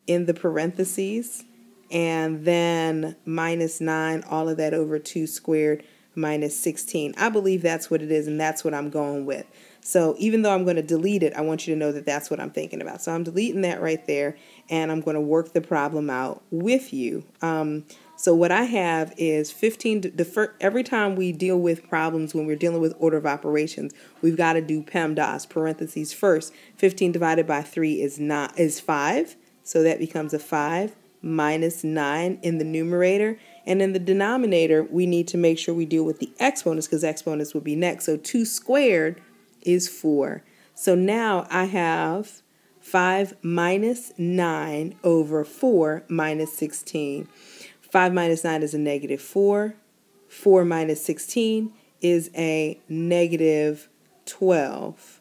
in the parentheses, and then minus 9, all of that over 2 squared minus 16. I believe that's what it is, and that's what I'm going with. So even though I'm going to delete it, I want you to know that that's what I'm thinking about. So I'm deleting that right there, and I'm going to work the problem out with you. So what I have is 15. Every time we deal with problems when we're dealing with order of operations, we've got to do PEMDAS, parentheses first. 15 divided by 3 is 5, so that becomes a 5 minus 9 in the numerator. And in the denominator, we need to make sure we deal with the exponents because exponents will be next. So 2 squared is 4. So now I have 5 minus 9 over 4 minus 16. 5 minus 9 is a negative 4. 4 minus 16 is a negative 12.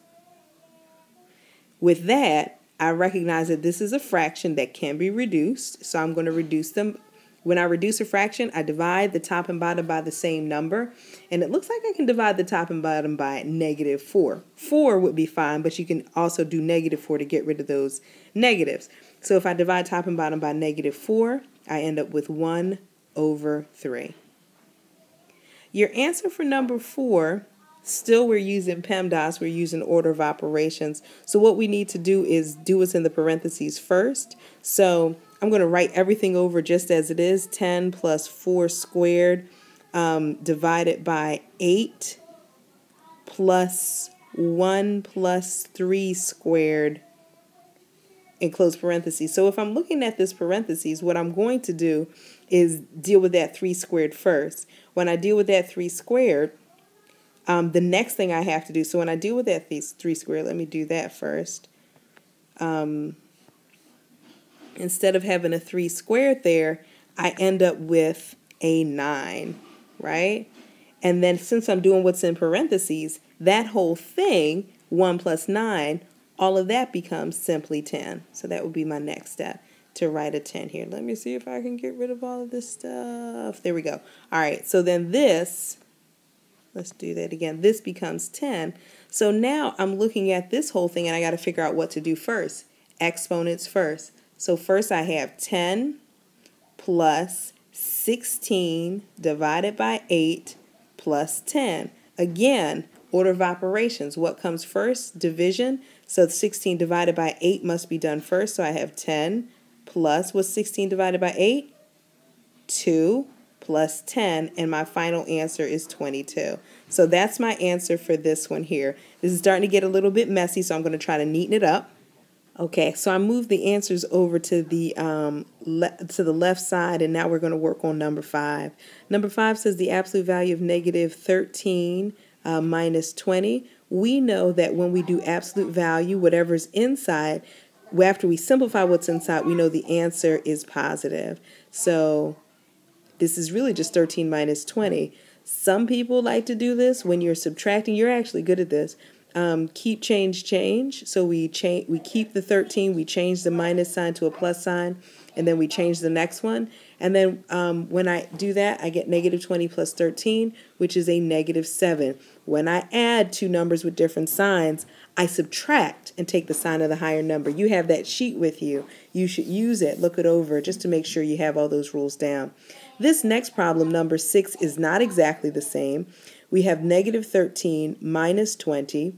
With that, I recognize that this is a fraction that can be reduced, so I'm going to reduce them. When I reduce a fraction, I divide the top and bottom by the same number, and it looks like I can divide the top and bottom by negative 4. 4 would be fine, but you can also do negative 4 to get rid of those negatives. So if I divide top and bottom by negative 4, I end up with 1 over 3. Your answer for number 4, still we're using PEMDAS, we're using order of operations. So what we need to do is do what's in the parentheses first. So I'm going to write everything over just as it is. 10 plus 4 squared divided by 8 plus 1 plus 3 squared in close parentheses. So if I'm looking at this parentheses, what I'm going to do is deal with that 3 squared first. When I deal with that 3 squared, the next thing I have to do, so when I deal with that 3 squared, let me do that first. Instead of having a 3 squared there, I end up with a 9, right? And then since I'm doing what's in parentheses, that whole thing, 1 plus 9, all of that becomes simply 10. So that would be my next step, to write a 10 here. Let me see if I can get rid of all of this stuff. There we go. All right, so then this, let's do that again. This becomes 10. So now I'm looking at this whole thing, and I got to figure out what to do first. Exponents first. So first I have 10 plus 16 divided by 8 plus 10. Again, order of operations. What comes first? Division. So 16 divided by 8 must be done first. So I have 10 plus, what's 16 divided by 8? 2 plus 10, and my final answer is 22. So that's my answer for this one here. This is starting to get a little bit messy, so I'm going to try to neaten it up. Okay, so I moved the answers over to the left side, and now we're going to work on number 5. Number 5 says the absolute value of negative 13 minus 20. We know that when we do absolute value, whatever's inside, after we simplify what's inside, we know the answer is positive. So this is really just 13 minus 20. Some people like to do this when you're subtracting. You're actually good at this. Keep, change. So we keep the 13, we change the minus sign to a plus sign, and then we change the next one. And then when I do that, I get negative 20 plus 13, which is a negative 7. When I add two numbers with different signs, I subtract and take the sign of the higher number. You have that sheet with you. You should use it, look it over, just to make sure you have all those rules down. This next problem, number 6, is not exactly the same. We have negative 13 minus 20,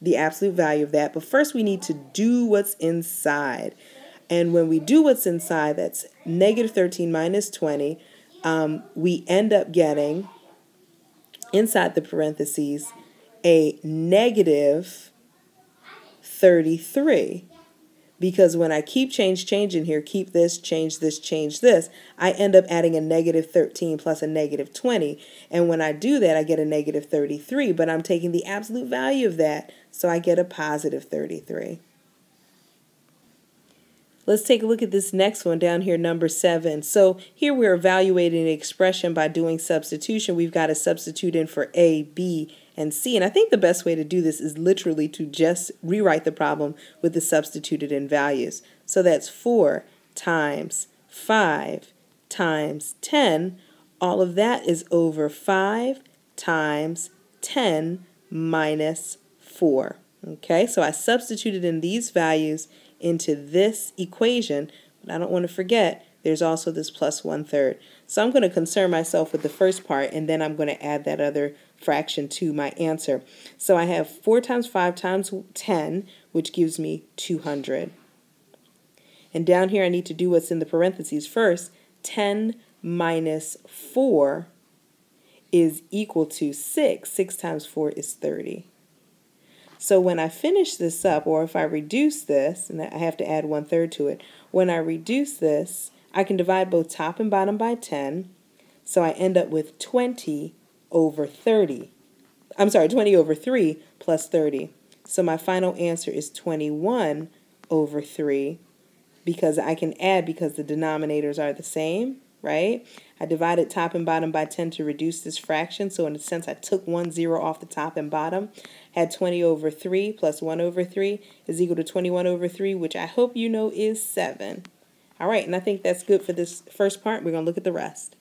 the absolute value of that. But first we need to do what's inside. And when we do what's inside, that's negative 13 minus 20, we end up getting, inside the parentheses, a negative 33. Because when I keep, change in here, keep this, change this, I end up adding a negative 13 plus a negative 20. And when I do that, I get a negative 33, but I'm taking the absolute value of that, so I get a positive 33. Let's take a look at this next one down here, number 7. So here we're evaluating an expression by doing substitution. We've got to substitute in for A, B, and C. And I think the best way to do this is literally to just rewrite the problem with the substituted in values. So that's 4 times 5 times 10. All of that is over 5 times 10 minus 4. Okay, so I substituted in these values into this equation, But I don't want to forget there's also this plus 1/3. So I'm going to concern myself with the first part, and then I'm going to add that other fraction to my answer. So I have 4 times 5 times 10, which gives me 200. And down here I need to do what's in the parentheses first. 10 minus 4 is equal to 6. 6 times 4 is 30. So when I finish this up, or if I reduce this, and I have to add 1/3 to it, when I reduce this, I can divide both top and bottom by 10, so I end up with 20 over 30. I'm sorry, 20 over 3 plus 30. So my final answer is 21 over 3, because I can add because the denominators are the same, right? I divided top and bottom by 10 to reduce this fraction, so in a sense I took 1 0 off the top and bottom. Had 20 over 3 plus 1 over 3 is equal to 21 over 3, which I hope you know is 7. All right, and I think that's good for this first part. We're going to look at the rest.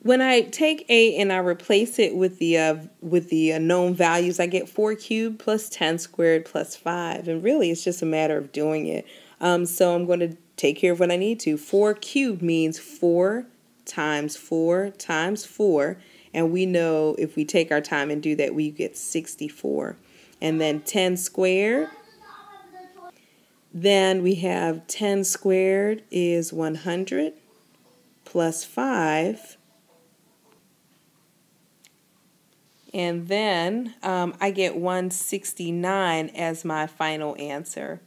When I take a and I replace it with the known values, I get 4 cubed plus 10 squared plus 5. And really, it's just a matter of doing it. So I'm going to take care of what I need to. 4 cubed means 4 times 4 times 4. And we know if we take our time and do that, we get 64. And then 10 squared. Then we have 10 squared is 100 plus 5. And then I get 169 as my final answer.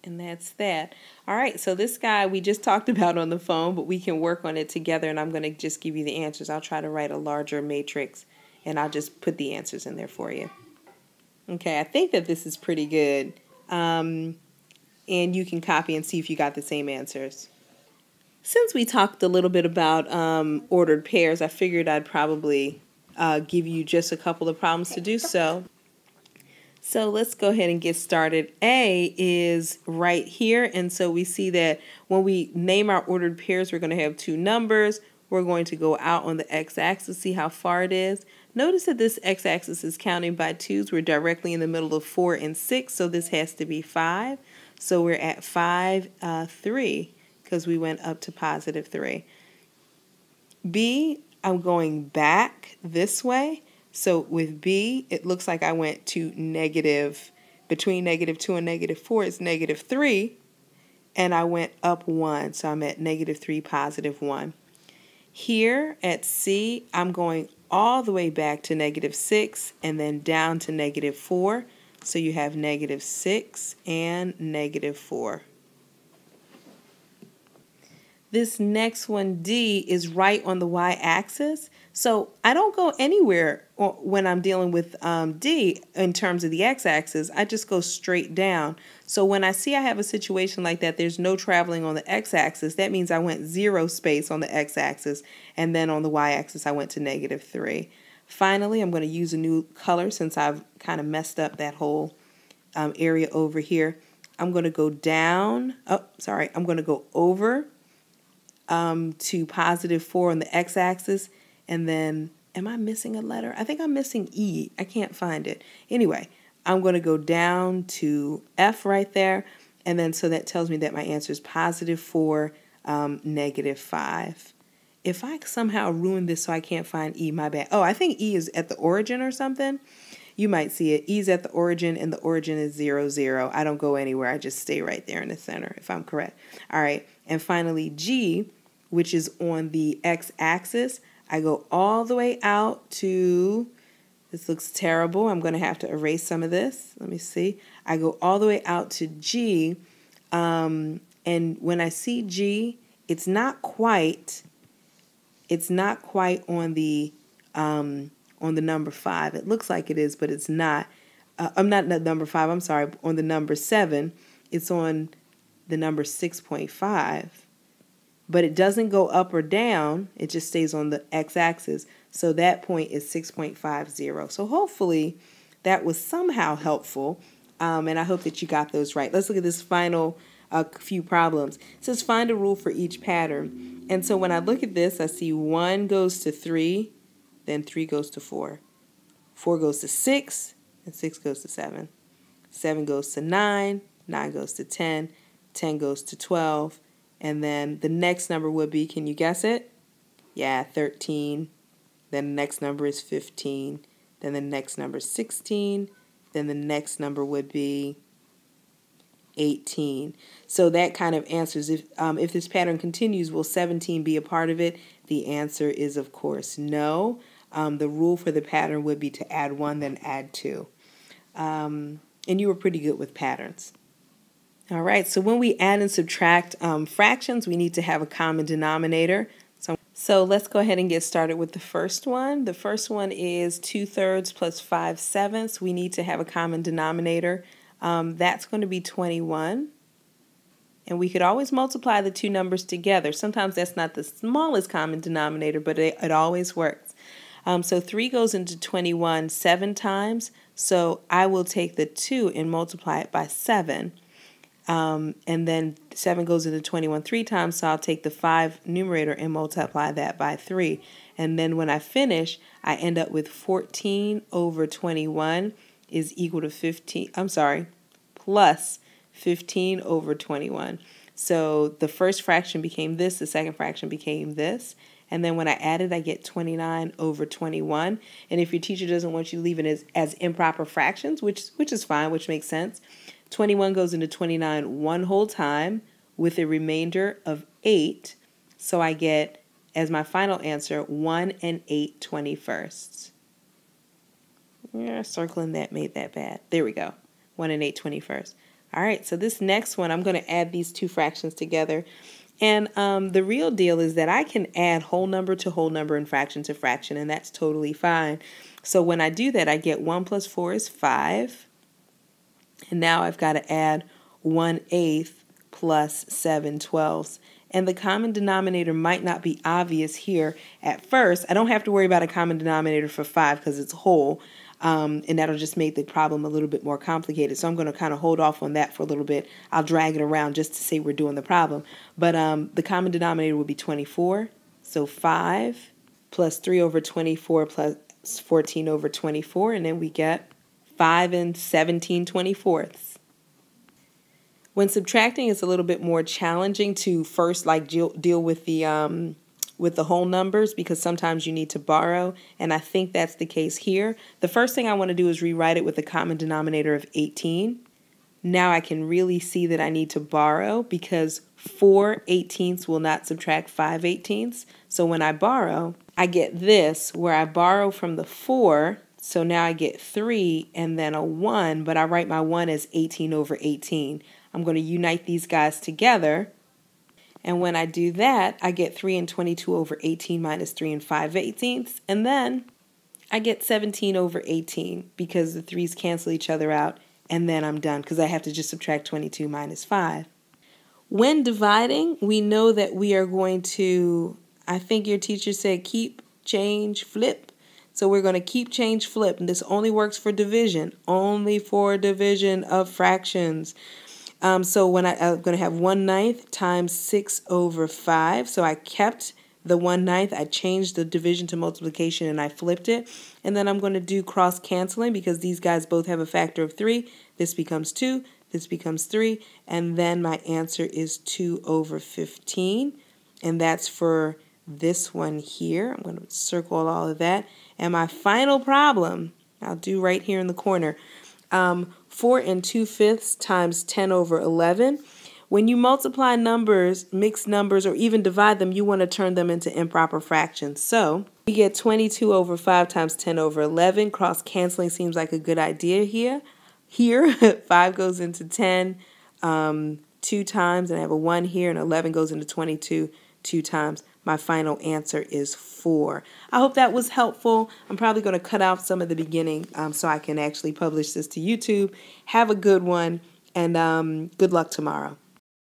And that's that. All right, so this guy we just talked about on the phone, but we can work on it together, and I'm going to just give you the answers. I'll try to write a larger matrix, and I'll just put the answers in there for you. Okay, I think that this is pretty good. And you can copy and see if you got the same answers. Since we talked a little bit about ordered pairs, I figured I'd probably give you just a couple of problems to do so. So let's go ahead and get started. A is right here, and so we see that when we name our ordered pairs, we're going to have 2 numbers. We're going to go out on the x-axis, see how far it is. Notice that this x-axis is counting by 2s. We're directly in the middle of 4 and 6, so this has to be 5. So we're at 5, 3, because we went up to positive 3. B, I'm going back this way. So with B, it looks like I went to between -2 and -4 is -3, and I went up 1, so I'm at -3, positive 1. Here at C, I'm going all the way back to -6 and then down to -4, so you have -6 and -4. This next one, D, is right on the y-axis. So I don't go anywhere when I'm dealing with D in terms of the x-axis. I just go straight down. So when I see I have a situation like that, there's no traveling on the x-axis. That means I went 0 space on the x-axis, and then on the y-axis I went to -3. Finally, I'm going to use a new color since I've kind of messed up that whole area over here. I'm going to go down. I'm going to go over to +4 on the x-axis, and then, am I missing a letter? I think I'm missing E. I can't find it. Anyway, I'm going to go down to F right there, and then so that tells me that my answer is +4, -5. If I somehow ruin this so I can't find E, my bad. Oh, I think E is at the origin or something. You might see it. E's at the origin, and the origin is 0, 0. I don't go anywhere. I just stay right there in the center, if I'm correct. All right, and finally G, which is on the x-axis. I go all the way out to, this looks terrible. I'm going to have to erase some of this. Let me see. I go all the way out to G, and when I see G, it's not quite on the number 5. It looks like it is, but it's not. I'm not number 5. I'm sorry. On the number 7, it's on the number 6.5. But it doesn't go up or down. It just stays on the x-axis. So that point is 6.50. So hopefully that was somehow helpful. And I hope that you got those right. Let's look at this final few problems. It says find a rule for each pattern. And so when I look at this, I see 1 goes to 3, then 3 goes to 4. 4 goes to 6, and 6 goes to 7. 7 goes to 9, 9 goes to 10, 10 goes to 12, and then the next number would be, can you guess it? Yeah, 13. Then the next number is 15. Then the next number is 16. Then the next number would be 18. So that kind of answers, if this pattern continues, will 17 be a part of it? The answer is, of course, no. The rule for the pattern would be to add 1, then add 2. And you were pretty good with patterns. All right, so when we add and subtract fractions, we need to have a common denominator. So let's go ahead and get started with the first one. The first one is 2/3 plus 5/7. We need to have a common denominator. That's going to be 21. And we could always multiply the two numbers together. Sometimes that's not the smallest common denominator, but it always works. So 3 goes into 21 7 times. So I will take the 2 and multiply it by 7. And then 7 goes into 21 3 times, so I'll take the 5 numerator and multiply that by 3. And then when I finish, I end up with 14 over 21 is equal to 15, plus 15 over 21. So the first fraction became this, the second fraction became this. And then when I add it, I get 29 over 21. And if your teacher doesn't want you to leave it as improper fractions, which is fine, which makes sense, 21 goes into 29 one whole time with a remainder of 8. So I get, as my final answer, 1 8/21. Yeah, circling that made that bad. There we go. 1 8/21. All right, so this next one, I'm going to add these two fractions together. And the real deal is that I can add whole number to whole number and fraction to fraction, and that's totally fine. So when I do that, I get 1 plus 4 is 5. And now I've got to add 1/8 plus 7/12. And the common denominator might not be obvious here at first. I don't have to worry about a common denominator for 5 because it's whole. And that'll just make the problem a little bit more complicated. So I'm going to kind of hold off on that for a little bit. I'll drag it around just to say we're doing the problem. But the common denominator would be 24. So 5 plus 3 over 24 plus 14 over 24. And then we get 5 17/24. When subtracting, it's a little bit more challenging to first deal with the whole numbers because sometimes you need to borrow, and I think that's the case here. The first thing I want to do is rewrite it with a common denominator of 18. Now I can really see that I need to borrow because 4/18 will not subtract 5/18. So when I borrow, I get this where I borrow from the 4. So now I get 3 and then a 1, but I write my 1 as 18 over 18. I'm going to unite these guys together. And when I do that, I get 3 and 22 over 18 minus 3 and 5/18. And then I get 17 over 18 because the 3's cancel each other out. And then I'm done because I have to just subtract 22 minus 5. When dividing, we know that we are going to, I think your teacher said keep, change, flip. So we're going to keep, change, flip. And this only works for division, only for division of fractions. So when I'm going to have 1/9 times 6 over 5. So I kept the 1/9. I changed the division to multiplication and I flipped it. And then I'm going to do cross canceling because these guys both have a factor of 3. This becomes 2. This becomes 3. And then my answer is 2 over 15. And that's for this one here. I'm going to circle all of that. And my final problem, I'll do right here in the corner, 4 2/5 times 10 over 11. When you multiply numbers, mix numbers, or even divide them, you want to turn them into improper fractions. So we get 22 over 5 times 10 over 11. Cross canceling seems like a good idea here. 5 goes into 10 2 times, and I have a 1 here, and 11 goes into 22 2 times. My final answer is 4. I hope that was helpful. I'm probably going to cut out some of the beginning so I can actually publish this to YouTube. Have a good one, and good luck tomorrow.